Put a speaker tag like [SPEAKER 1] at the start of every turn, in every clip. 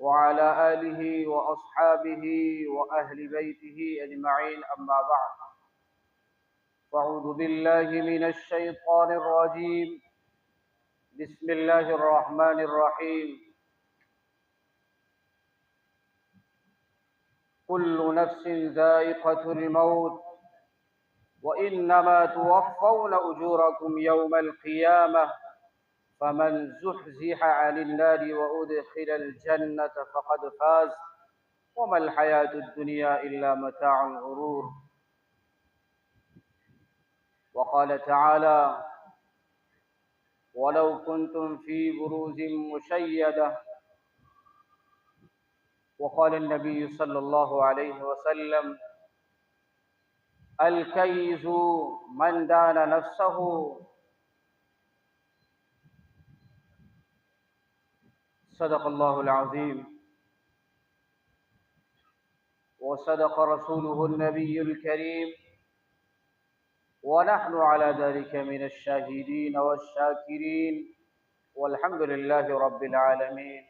[SPEAKER 1] वअला आलिहि व अस्हाबिहि व अहलि बैतिहि अजमईन अम्मा बअद। फ़अऊज़ु बिल्लाहि मिनश शैतानिर रजीम। बिस्मिल्लाहिर रहमानिर रहीम। कुल्लु नफ्सिन ज़ाइक़तुल मौत व इन्नमा तुवफ़्फ़ौना उजूरकुम यौमल क़ियामह फमन ज़ुहज़िह अनिन नारि व उदख़िलल जन्नत फ़क़द फ़ाज़ वमल हयातुद दुनिया इल्ला मताउल गुरूर। वक़ाल तआला वलौ कुन्तुम फ़ी बुरूजिन मुशय्यदह वक़ाल नबी सल्लल्लाहु अलैहि वसल्लम अल कय्यिसु मन दाना नफ्सहु। सदक़ल्लाहुल अज़ीम व सदक़ रसूलुहुन नबियुल करीम व नहनु अला ज़ालिका मिनश शाहिदीन वश्शाकिरीन वल्हम्दुलिल्लाहि रब्बिल आलमीन।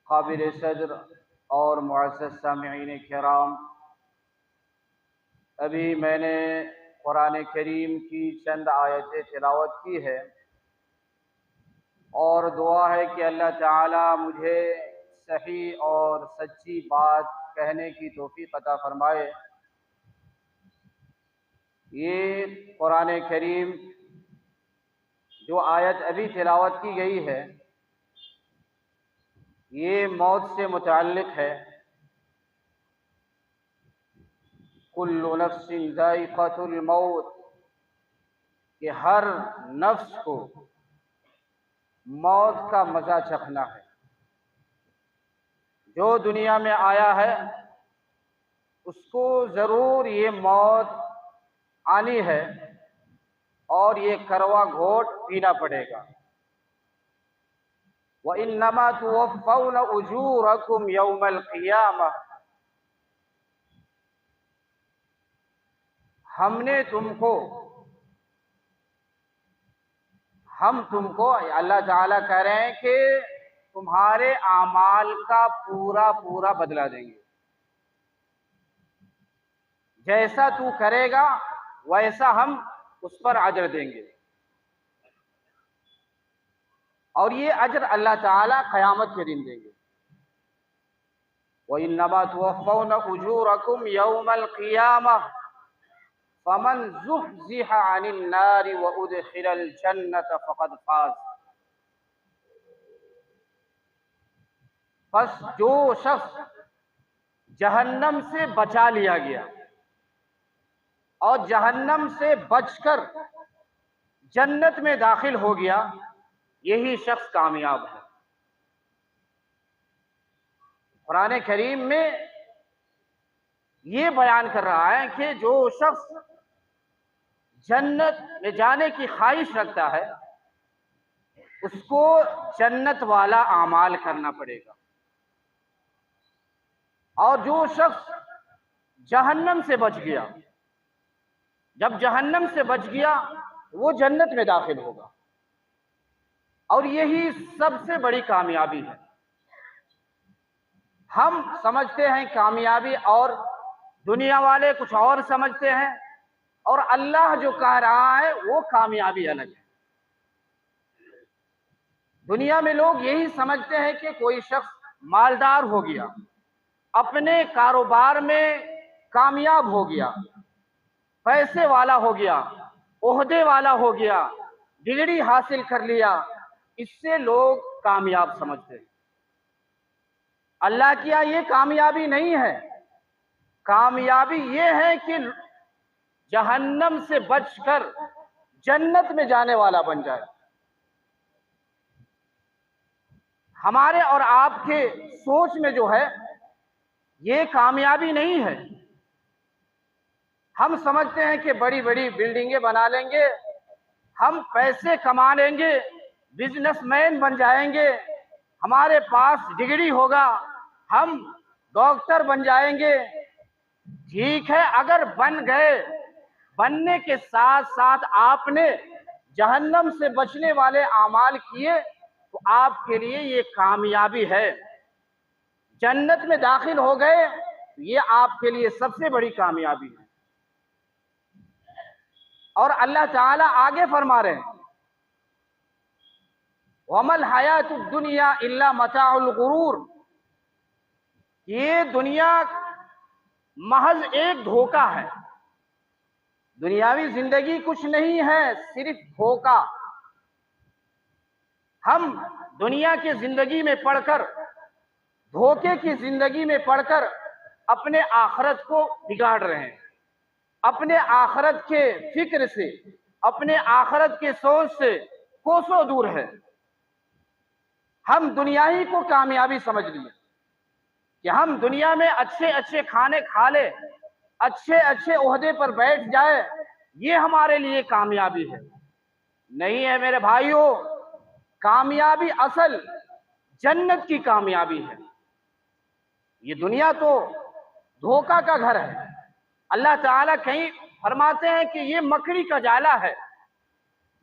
[SPEAKER 1] काबिल सद्र और मुअज़्ज़ज़ सामिईन किराम, अभी मैंने कुरान करीम की चंद आयतें तिलावत की है और दुआ है कि अल्लाह ताला मुझे सही और सच्ची बात कहने की तौफीक अता फरमाए। ये कुरान करीम जो आयत अभी तिलावत की गई है ये मौत से मुताल्लिक़ है। कुल्लु नफ्सिन ज़ाइक़तुल मौत, कि हर नफ्स को मौत का मज़ा चखना है। जो दुनिया में आया है उसको ज़रूर ये मौत आनी है और ये करवा घोट पीना पड़ेगा। व इन्नमा तुवफ़्फ़ौना उजूरकुम यौमल क़ियामह, हम तुमको अल्लाह ताला कह रहे हैं कि तुम्हारे आमाल का पूरा पूरा बदला देंगे। जैसा तू करेगा वैसा हम उस पर अजर देंगे और ये अजर अल्लाह ताला क़यामत के दिन देंगे। व इन्नमा तुवफ़्फ़ौना उजूरकुम यौमल क़ियामह फमन ज़ुहज़िह अनिन नारि व उदख़िलल जन्नत फ़क़द फ़ाज़। बस जो शख्स जहन्नम से बचा लिया गया और जहन्नम से बचकर जन्नत में दाखिल हो गया, यही शख्स कामयाब है। कुरान करीम में ये बयान कर रहा है कि जो शख्स जन्नत में जाने की ख्वाहिश रखता है उसको जन्नत वाला आमाल करना पड़ेगा और जो शख्स जहन्नम से बच गया, जब जहन्नम से बच गया वो जन्नत में दाखिल होगा और यही सबसे बड़ी कामयाबी है। हम समझते हैं कामयाबी और दुनिया वाले कुछ और समझते हैं और अल्लाह जो कह रहा है वो कामयाबी अलग है। दुनिया में लोग यही समझते हैं कि कोई शख्स मालदार हो गया, अपने कारोबार में कामयाब हो गया, पैसे वाला हो गया, ओहदे वाला हो गया, डिग्री हासिल कर लिया, इससे लोग कामयाब समझते हैं। अल्लाह की ये कामयाबी नहीं है। कामयाबी ये है कि जहन्नम से बचकर जन्नत में जाने वाला बन जाए। हमारे और आपके सोच में जो है ये कामयाबी नहीं है। हम समझते हैं कि बड़ी बड़ी बिल्डिंगें बना लेंगे, हम पैसे कमा लेंगे, बिजनेसमैन बन जाएंगे, हमारे पास डिग्री होगा, हम डॉक्टर बन जाएंगे। ठीक है, अगर बन गए, बनने के साथ साथ आपने जहन्नम से बचने वाले आमाल किए तो आपके लिए ये कामयाबी है। जन्नत में दाखिल हो गए, ये आपके लिए सबसे बड़ी कामयाबी है। और अल्लाह ताला आगे फरमा रहे हैं, वमल हयातुद दुनिया इल्ला मताउल गुरूर, ये दुनिया महज एक धोखा है। दुनियावी जिंदगी कुछ नहीं है, सिर्फ धोखा। हम दुनिया की जिंदगी में पढ़कर, धोखे की जिंदगी में पढ़कर अपने आखिरत को बिगाड़ रहे हैं। अपने आखिरत के फिक्र से, अपने आखिरत के सोच से कोसों दूर है। हम दुनिया ही को कामयाबी समझ लिए कि हम दुनिया में अच्छे अच्छे खाने खा ले, अच्छे अच्छे ओहदे पर बैठ जाए, ये हमारे लिए कामयाबी है। नहीं है मेरे भाइयों, कामयाबी असल जन्नत की कामयाबी है। ये दुनिया तो धोखा का घर है। अल्लाह ताला कहीं फरमाते हैं कि ये मकड़ी का जाला है,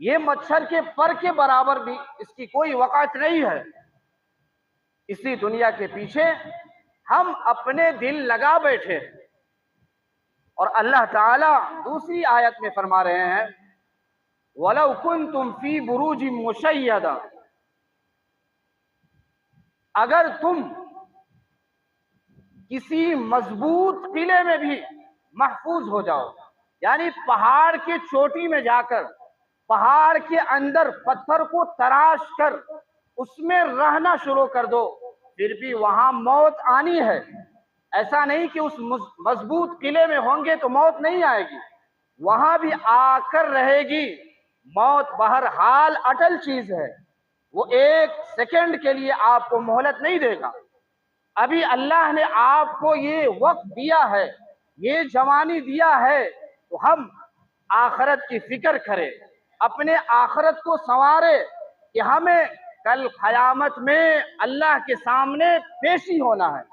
[SPEAKER 1] ये मच्छर के पर के बराबर भी इसकी कोई वक़ात नहीं है। इसी दुनिया के पीछे हम अपने दिल लगा बैठे हैं। और अल्लाह ताला दूसरी आयत में फरमा रहे हैं, वलौ कुंतुम फी बुरूजिम मुशय्यदा, अगर तुम किसी मजबूत किले में भी महफूज हो जाओ, यानी पहाड़ की चोटी में जाकर पहाड़ के अंदर पत्थर को तराश कर उसमें रहना शुरू कर दो, फिर भी वहां मौत आनी है। ऐसा नहीं कि उस मजबूत किले में होंगे तो मौत नहीं आएगी, वहां भी आकर रहेगी मौत। बहरहाल अटल चीज है, वो एक सेकंड के लिए आपको मोहलत नहीं देगा। अभी अल्लाह ने आपको ये वक्त दिया है, ये जवानी दिया है, तो हम आखिरत की फिक्र करें, अपने आखिरत को संवारे कि हमें कल क़यामत में अल्लाह के सामने पेशी होना है,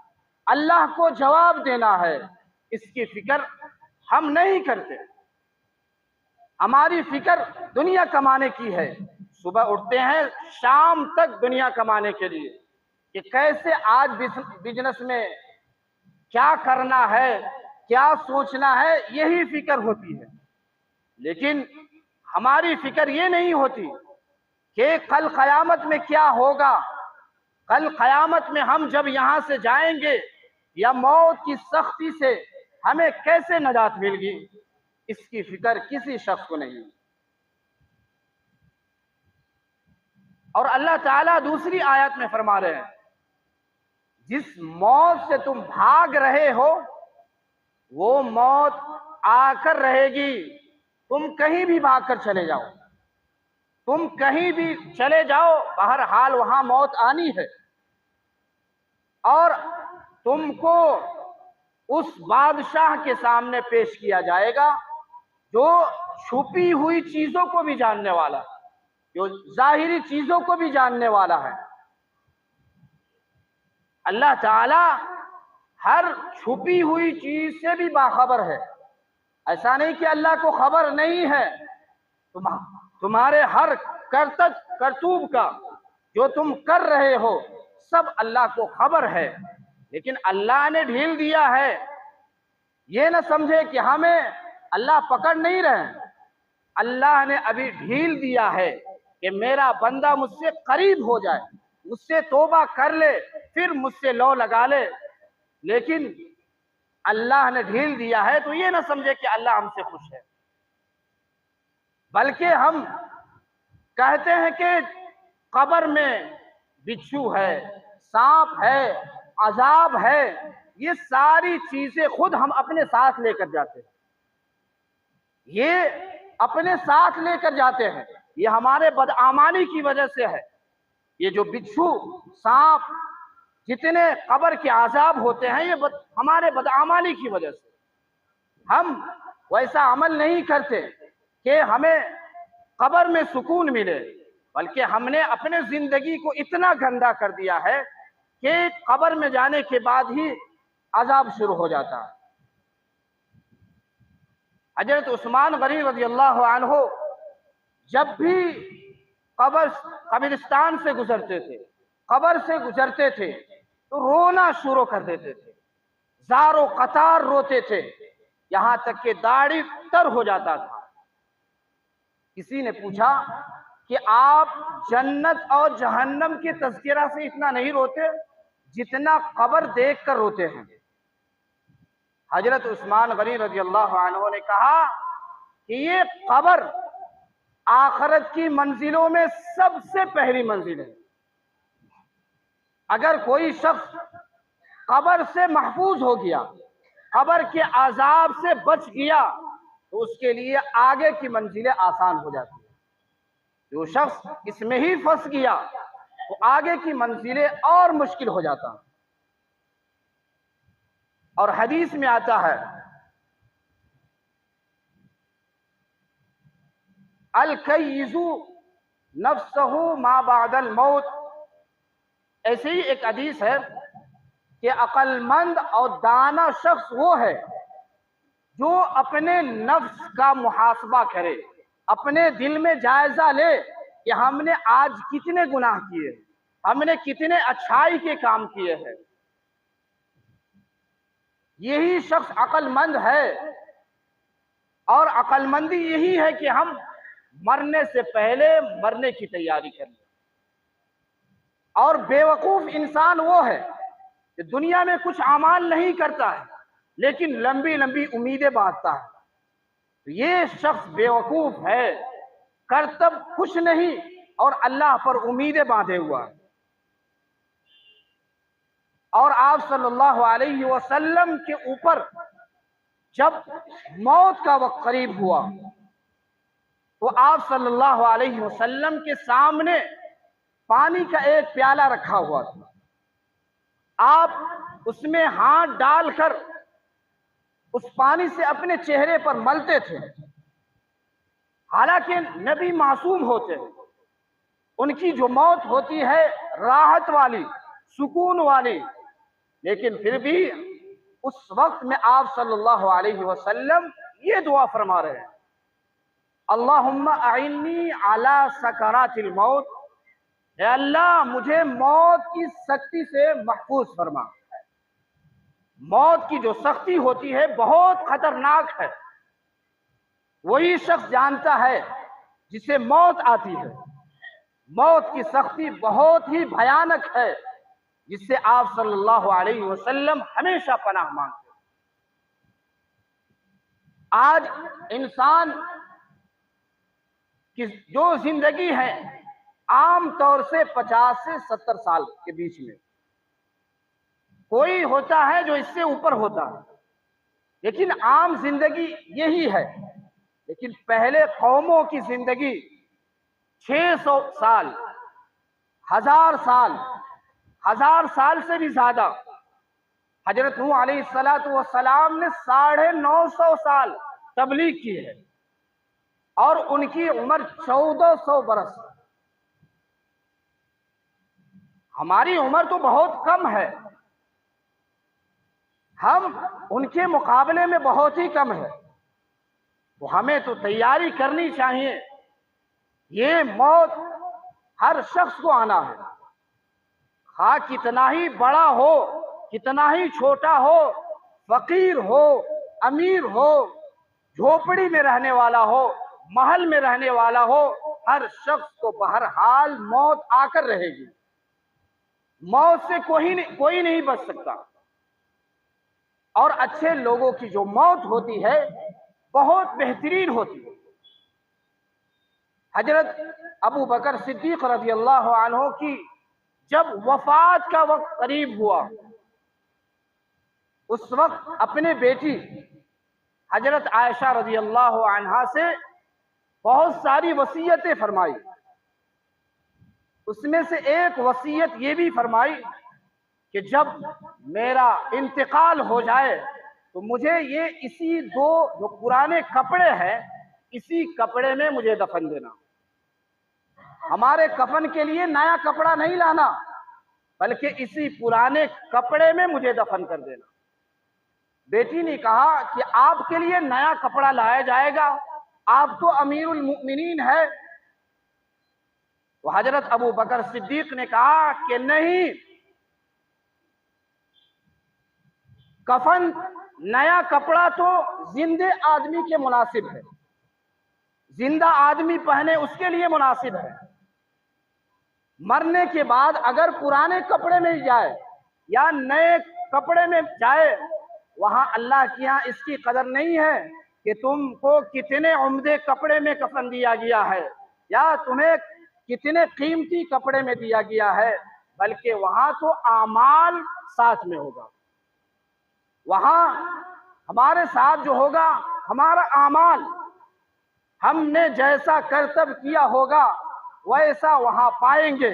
[SPEAKER 1] अल्लाह को जवाब देना है। इसकी फिक्र हम नहीं करते। हमारी फिक्र दुनिया कमाने की है। सुबह उठते हैं शाम तक दुनिया कमाने के लिए कि कैसे आज बिजनेस में क्या करना है, क्या सोचना है, यही फिक्र होती है। लेकिन हमारी फिक्र ये नहीं होती कि कल क़यामत में क्या होगा, कल क़यामत में हम जब यहाँ से जाएंगे या मौत की सख्ती से हमें कैसे नजात मिलेगी, इसकी फिक्र किसी शख्स को नहीं। और अल्लाह ताला दूसरी आयत में फरमा रहे हैं, जिस मौत से तुम भाग रहे हो वो मौत आकर रहेगी। तुम कहीं भी भागकर चले जाओ, तुम कहीं भी चले जाओ, बहरहाल वहां मौत आनी है। और तुमको उस बादशाह के सामने पेश किया जाएगा जो छुपी हुई चीजों को भी जानने वाला, जो जाहिरी चीजों को भी जानने वाला है। अल्लाह ताला हर छुपी हुई चीज से भी बाखबर है। ऐसा नहीं कि अल्लाह को खबर नहीं है। तुम्हारे हर करतूब का जो तुम कर रहे हो सब अल्लाह को खबर है। लेकिन अल्लाह ने ढील दिया है, ये ना समझे कि हमें अल्लाह पकड़ नहीं रहे। अल्लाह ने अभी ढील दिया है कि मेरा बंदा मुझसे करीब हो जाए, मुझसे तौबा कर ले, फिर मुझसे लौ लगा ले। लेकिन अल्लाह ने ढील दिया है तो ये ना समझे कि अल्लाह हमसे खुश है। बल्कि हम कहते हैं कि कब्र में बिच्छू है, सांप है, अजाब है, ये सारी चीजें खुद हम अपने साथ लेकर जाते हैं। ये अपने साथ लेकर जाते हैं, ये हमारे बदआमानी की वजह से है। ये जो बिच्छू, सांप, जितने कब्र के अजाब होते हैं, ये हमारे बदआमानी की वजह से। हम वैसा अमल नहीं करते कि हमें कब्र में सुकून मिले, बल्कि हमने अपने जिंदगी को इतना गंदा कर दिया है कि कब्र में जाने के बाद ही अजाब शुरू हो जाता है। हजरत उस्मान गनी रज़ियल्लाहु अन्हु जब भी कब्रिस्तान से गुजरते थे, कब्र से गुजरते थे तो रोना शुरू कर देते थे, ज़ारो कतार रोते थे, यहां तक कि दाढ़ी तर हो जाता था। किसी ने पूछा कि आप जन्नत और जहन्नम के तज़किरा से इतना नहीं रोते जितना कब्र देख कर रोते हैं। हजरत उस्मान गनी रज़ी अल्लाह अन्हु ने कहा कि ये कब्र आखिरत की मंजिलों में सबसे पहली मंजिल है। अगर कोई शख्स कब्र से महफूज हो गया, कब्र के अजाब से बच गया, तो उसके लिए आगे की मंजिलें आसान हो जाती है। जो शख्स इसमें ही फंस गया तो आगे की मंजिलें और मुश्किल हो जाता है। और हदीस में आता है, अल कय्यिज़ु नफ्सहु मा बादल मौत। ऐसे ही एक हदीस है कि अक्लमंद और दाना शख्स वो है जो अपने नफ्स का मुहासबा करे, अपने दिल में जायजा ले कि हमने आज कितने गुनाह किए, हमने कितने अच्छाई के काम किए हैं। यही शख्स अक्लमंद है। और अक्लमंदी यही है कि हम मरने से पहले मरने की तैयारी करें। और बेवकूफ इंसान वो है कि दुनिया में कुछ अमाल नहीं करता है लेकिन लंबी लंबी उम्मीदें बांधता है। तो ये शख्स बेवकूफ है, करतब कुछ नहीं और अल्लाह पर उम्मीदें बांधे हुआ है। और आप सल्लल्लाहु अलैहि वसल्लम के ऊपर जब मौत का वक्त करीब हुआ तो आप सल्लल्लाहु अलैहि वसल्लम के सामने पानी का एक प्याला रखा हुआ था। आप उसमें हाथ डालकर उस पानी से अपने चेहरे पर मलते थे। हालांकि नबी मासूम होते हैं, उनकी जो मौत होती है राहत वाली, सुकून वाली, लेकिन फिर भी उस वक्त में आप सल्लल्लाहु अलैहि वसल्लम ये दुआ फरमा रहे हैं, अल्लाहुम्मा अइन्नी अला सकरातिल मौत, ए अल्लाह मुझे मौत की सख्ती से महफूज फरमा। मौत की जो सख्ती होती है बहुत खतरनाक है। वही शख्स जानता है जिसे मौत आती है। मौत की सख्ती बहुत ही भयानक है जिससे आप सल्लल्लाहु अलैहि वसल्लम हमेशा पनाह मांगते हैं। आज इंसान की जो जिंदगी है आम तौर से 50 से 70 साल के बीच में, कोई होता है जो इससे ऊपर होता है, लेकिन आम जिंदगी यही है। लेकिन पहले कौमों की जिंदगी 600 साल, 1000 साल से भी ज्यादा। हजरत नूह अलैहिस्सलातु वस्सलाम ने 950 साल तबलीग की है और उनकी उम्र 1400 बरस। हमारी उम्र तो बहुत कम है, हम उनके मुकाबले में बहुत ही कम है। तो हमें तो तैयारी करनी चाहिए। ये मौत हर शख्स को आना है, हाँ कितना ही बड़ा हो, कितना ही छोटा हो, फकीर हो, अमीर हो, झोपड़ी में रहने वाला हो, महल में रहने वाला हो, हर शख्स को बहरहाल मौत आकर रहेगी। मौत से कोई नहीं बच सकता। और अच्छे लोगों की जो मौत होती है बहुत बेहतरीन होती है। हजरत अबू बकर सिद्दीक रज़ी अल्लाह अन्हु की जब वफात का वक्त करीब हुआ, उस वक्त अपने बेटी हजरत आयशा रज़ी अल्लाह अन्हा से बहुत सारी वसीयतें फरमाई। उसमें से एक वसीयत ये भी फरमाई कि जब मेरा इंतकाल हो जाए तो मुझे ये इसी दो जो पुराने कपड़े हैं, इसी कपड़े में मुझे दफन देना। हमारे कफन के लिए नया कपड़ा नहीं लाना, बल्कि इसी पुराने कपड़े में मुझे दफन कर देना। बेटी ने कहा कि आपके लिए नया कपड़ा लाया जाएगा, आप तो अमीरुल मुमिनीन है। वह हजरत अबू बकर सिद्दीक ने कहा कि नहीं, कफन नया कपड़ा तो जिंदे आदमी के मुनासिब है, जिंदा आदमी पहने उसके लिए मुनासिब है। मरने के बाद अगर पुराने कपड़े में जाए या नए कपड़े में जाए, वहां अल्लाह के यहाँ इसकी कदर नहीं है कि तुमको कितने उम्दे कपड़े में कफन दिया गया है या तुम्हें कितने कीमती कपड़े में दिया गया है, बल्कि वहां तो आमाल साथ में होगा। वहां हमारे साथ जो होगा हमारा आमाल, हमने जैसा कर्तव्य किया होगा वैसा वहां पाएंगे।